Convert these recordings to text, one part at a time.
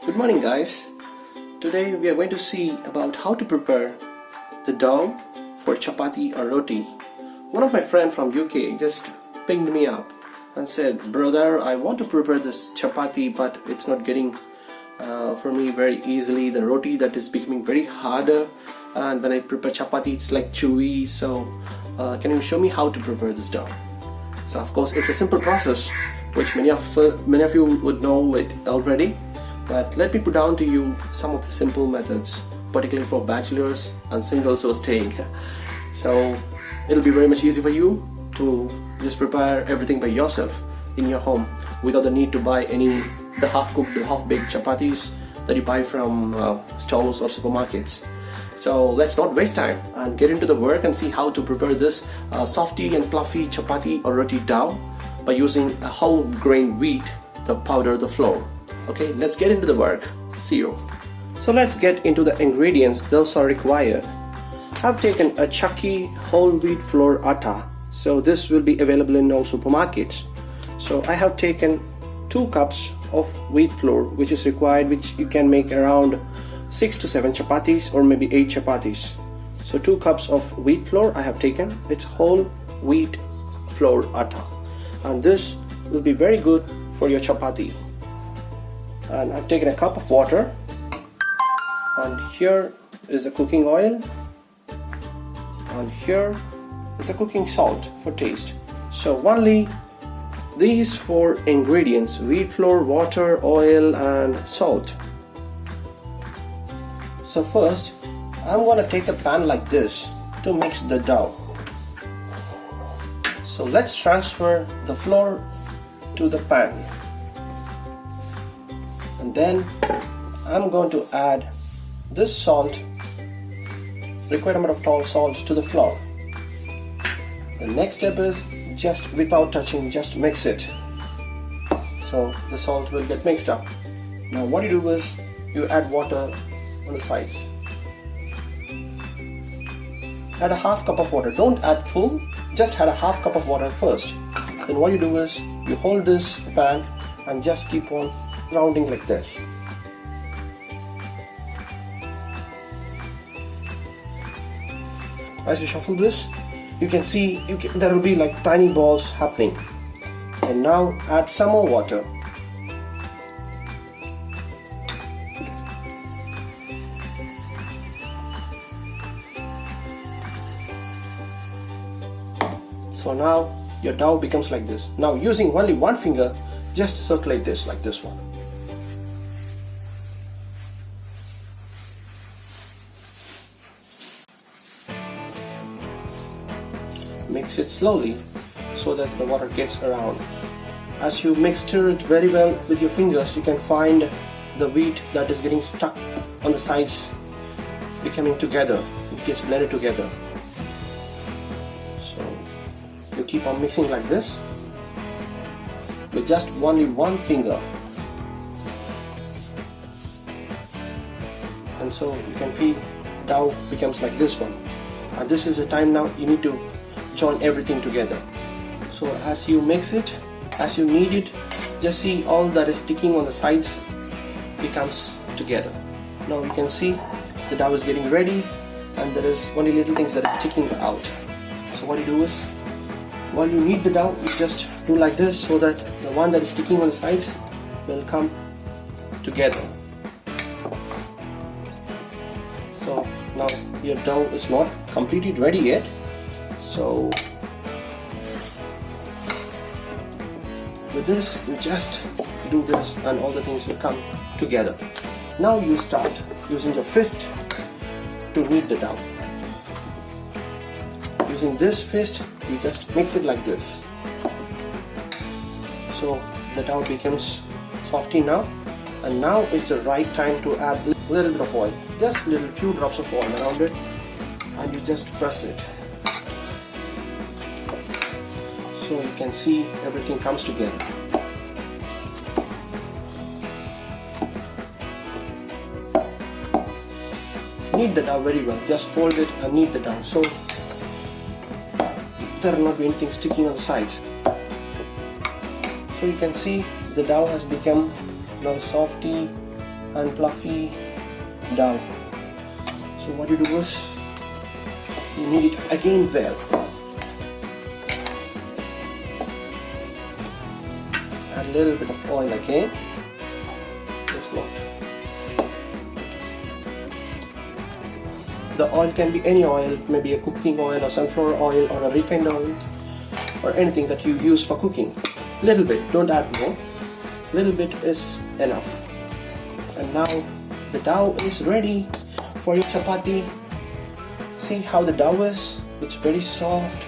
Good morning guys. Today we are going to see about how to prepare the dough for chapati or roti. One of my friends from UK just pinged me up and said, brother, I want to prepare this chapati but it's not getting for me very easily. The roti that is becoming very harder, and when I prepare chapati it's like chewy. So can you show me how to prepare this dough? So of course it's a simple process which many of you would know it already. But let me put down to you some of the simple methods, particularly for bachelors and singles who are staying. So it'll be very much easy for you to just prepare everything by yourself in your home without the need to buy the half-cooked, half-baked chapatis that you buy from stores or supermarkets. So let's not waste time and get into the work and see how to prepare this softy and fluffy chapati or roti dough by using a whole grain wheat, the powder, the flour. Okay, let's get into the work. See you. So let's get into the ingredients. Those are required. I've taken a chunky whole wheat flour atta. So this will be available in all supermarkets. So I have taken 2 cups of wheat flour, which is required, which you can make around 6 to 7 chapatis or maybe 8 chapatis. So 2 cups of wheat flour I have taken. It's whole wheat flour atta, and this will be very good for your chapati. And I've taken a cup of water, and here is the cooking oil, and here is the cooking salt for taste. So only these 4 ingredients: wheat flour, water, oil and salt. So first I'm going to take a pan like this to mix the dough. So let's transfer the flour to the pan. And then I'm going to add this salt, required amount of salt, to the flour. The next step is just without touching, just mix it. So the salt will get mixed up. Now what you do is you add water on the sides. Add a half cup of water. Don't add full, just add a half cup of water first. Then what you do is you hold this pan and just keep on rounding like this. As you shuffle this, you can see there will be like tiny balls happening. And now add some more water. So now your dough becomes like this. Now using only one finger, just circulate this like this one. Mix it slowly so that the water gets around. As you stir it very well with your fingers, you can find the wheat that is getting stuck on the sides becoming together. It gets blended together. So you keep on mixing like this with just only one finger. And so you can feel dough becomes like this one. And this is the time now you need to join everything together. So as you mix it, as you knead it, just see all that is sticking on the sides becomes together. Now you can see the dough is getting ready, and there is only little things that are sticking out. So what you do is, while you knead the dough, you just do like this so that the one that is sticking on the sides will come together. So now your dough is not completely ready yet. So with this, you just do this and all the things will come together. Now you start using your fist to knead the dough. Using this fist, you just mix it like this. So the dough becomes softy now, and now is the right time to add a little bit of oil. Just a few drops of oil around it, and you just press it. So you can see everything comes together. Knead the dough very well. Just fold it and knead the dough so there will not be anything sticking on the sides. So you can see the dough has become now softy and fluffy dough. So what you do is you knead it again well. Add a little bit of oil again. Just not. The oil can be any oil, maybe a cooking oil or sunflower oil or a refined oil or anything that you use for cooking. Little bit, don't add more. Little bit is enough. And now the dough is ready for your chapati. See how the dough is? It's very soft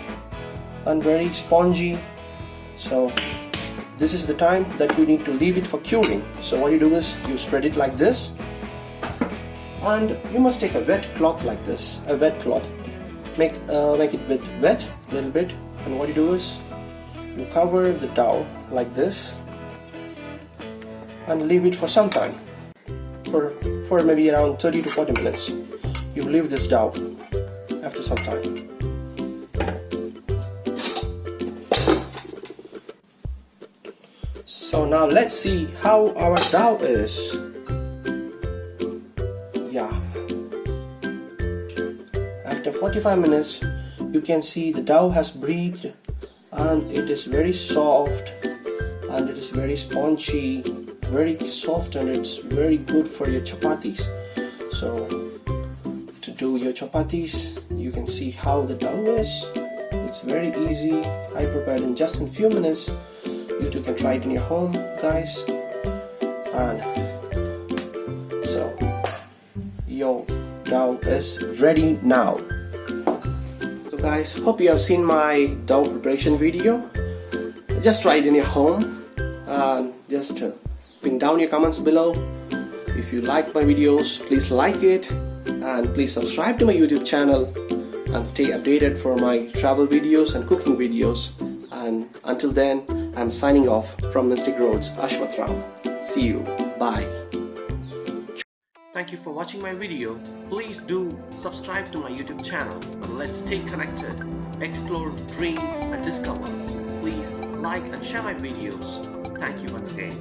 and very spongy. So this is the time that you need to leave it for curing. So what you do is you spread it like this, and you must take a wet cloth like this, a wet cloth. Make it bit wet, a little bit, and what you do is you cover the dough like this and leave it for some time, for maybe around 30 to 40 minutes. You leave this dough after some time. So now let's see how our dough is. Yeah. After 45 minutes, you can see the dough has breathed and it is very soft and it is very spongy, very soft, and it's very good for your chapatis. So to do your chapatis, you can see how the dough is. It's very easy. I prepared in just a few minutes. You too can try it in your home, guys. And so your dough is ready now. So guys, hope you have seen my dough preparation video. Just try it in your home and just pin down your comments below. If you like my videos, please like it and please subscribe to my YouTube channel and stay updated for my travel videos and cooking videos. And until then, I'm signing off from Mystic Roads, Ashwath Ram. See you. Bye. Thank you for watching my video. Please do subscribe to my YouTube channel. And let's stay connected, explore, dream and discover. Please like and share my videos. Thank you once again.